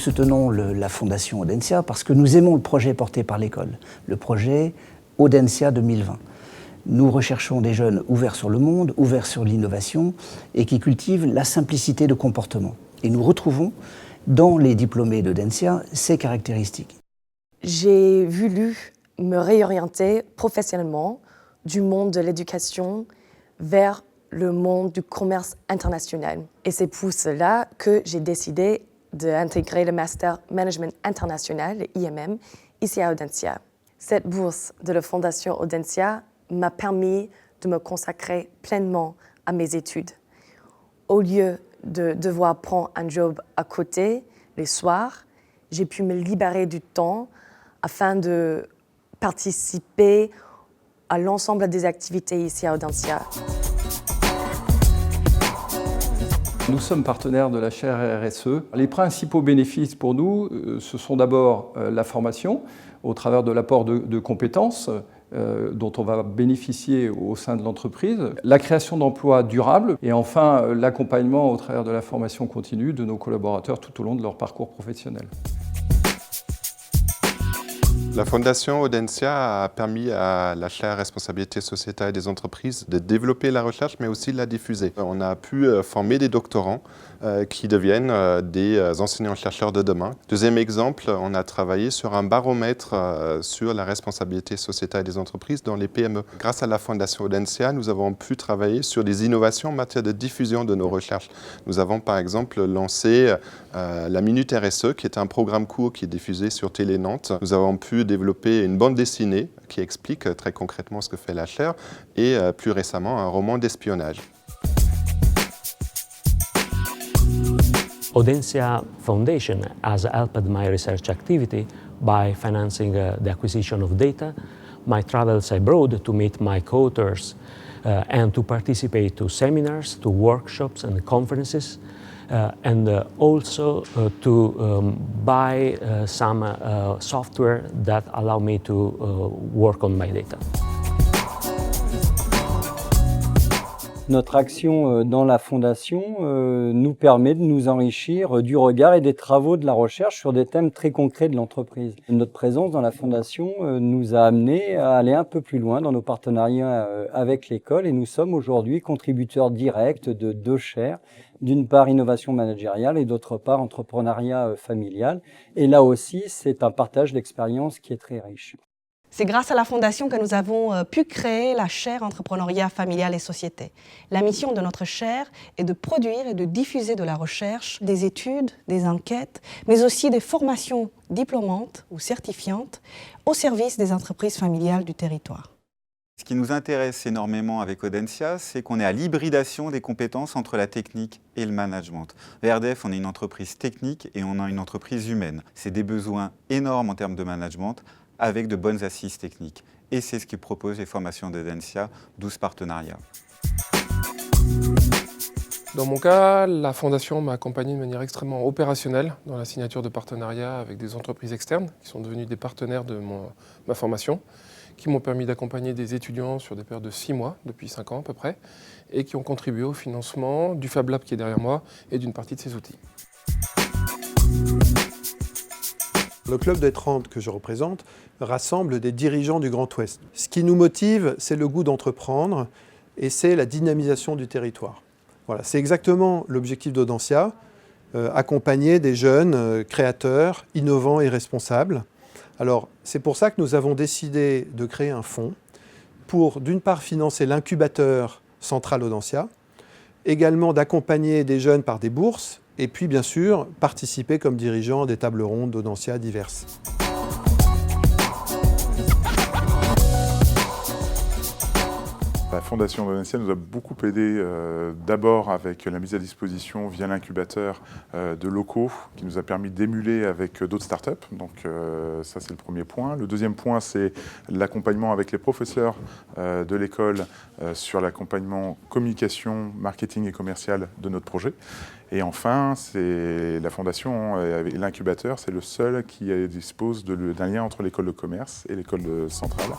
soutenons la Fondation Audencia parce que nous aimons le projet porté par l'école, le projet Audencia 2020. Nous recherchons des jeunes ouverts sur le monde, ouverts sur l'innovation et qui cultivent la simplicité de comportement. Et nous retrouvons dans les diplômés d'Audencia ces caractéristiques. J'ai voulu me réorienter professionnellement du monde de l'éducation vers le monde du commerce international. Et c'est pour cela que j'ai décidé d'intégrer le Master Management International, le IMM, ici à Audencia. Cette bourse de la Fondation Audencia m'a permis de me consacrer pleinement à mes études. Au lieu de devoir prendre un job à côté les soirs, j'ai pu me libérer du temps afin de participer à l'ensemble des activités ici à Audencia. Nous sommes partenaires de la chaire RSE. Les principaux bénéfices pour nous, ce sont d'abord la formation au travers de l'apport de compétences dont on va bénéficier au sein de l'entreprise, la création d'emplois durables et enfin l'accompagnement au travers de la formation continue de nos collaborateurs tout au long de leur parcours professionnel. La Fondation Audencia a permis à la chaire responsabilité sociétale des entreprises de développer la recherche mais aussi de la diffuser. On a pu former des doctorants qui deviennent des enseignants-chercheurs de demain. Deuxième exemple, on a travaillé sur un baromètre sur la responsabilité sociétale des entreprises dans les PME. Grâce à la Fondation Audencia, nous avons pu travailler sur des innovations en matière de diffusion de nos recherches. Nous avons par exemple lancé la Minute RSE, qui est un programme court qui est diffusé sur Télé Nantes. Nous avons pu développer une bande dessinée qui explique très concrètement ce que fait la chaire et plus récemment un roman d'espionnage. Audencia Foundation has helped my research activity by financing the acquisition of data, my travels abroad to meet my co-authors and to participate to seminars, to workshops and conferences, and also to buy some software that allow me to work on my data. Notre action dans la Fondation nous permet de nous enrichir du regard et des travaux de la recherche sur des thèmes très concrets de l'entreprise. Notre présence dans la Fondation nous a amené à aller un peu plus loin dans nos partenariats avec l'école et nous sommes aujourd'hui contributeurs directs de deux chaires. D'une part, innovation managériale et d'autre part, entrepreneuriat familial. Et là aussi, c'est un partage d'expérience qui est très riche. C'est grâce à la Fondation que nous avons pu créer la chaire Entrepreneuriat familial et société. La mission de notre chaire est de produire et de diffuser de la recherche, des études, des enquêtes, mais aussi des formations diplômantes ou certifiantes au service des entreprises familiales du territoire. Ce qui nous intéresse énormément avec Audencia, c'est qu'on est à l'hybridation des compétences entre la technique et le management. VRDF, on est une entreprise technique et on a une entreprise humaine. C'est des besoins énormes en termes de management, avec de bonnes assises techniques. Et c'est ce que proposent les formations d'Audencia, 12 partenariats. Dans mon cas, la Fondation m'a accompagné de manière extrêmement opérationnelle dans la signature de partenariats avec des entreprises externes qui sont devenues des partenaires de ma formation, qui m'ont permis d'accompagner des étudiants sur des périodes de 6 mois, depuis 5 ans à peu près, et qui ont contribué au financement du Fab Lab qui est derrière moi et d'une partie de ces outils. Le club des 30 que je représente rassemble des dirigeants du Grand Ouest. Ce qui nous motive, c'est le goût d'entreprendre et c'est la dynamisation du territoire. Voilà, c'est exactement l'objectif d'Audencia, accompagner des jeunes créateurs, innovants et responsables. Alors, c'est pour ça que nous avons décidé de créer un fonds pour, d'une part, financer l'incubateur central Audencia, également d'accompagner des jeunes par des bourses, et puis, bien sûr, participer comme dirigeant à des tables rondes d'Audencia diverses. La Fondation Audencia nous a beaucoup aidé d'abord avec la mise à disposition via l'incubateur de locaux qui nous a permis d'émuler avec d'autres startups. Donc ça c'est le premier point. Le deuxième point c'est l'accompagnement avec les professeurs de l'école sur l'accompagnement communication, marketing et commercial de notre projet. Et enfin, c'est la Fondation, l'incubateur, c'est le seul qui dispose d'un lien entre l'école de commerce et l'école centrale.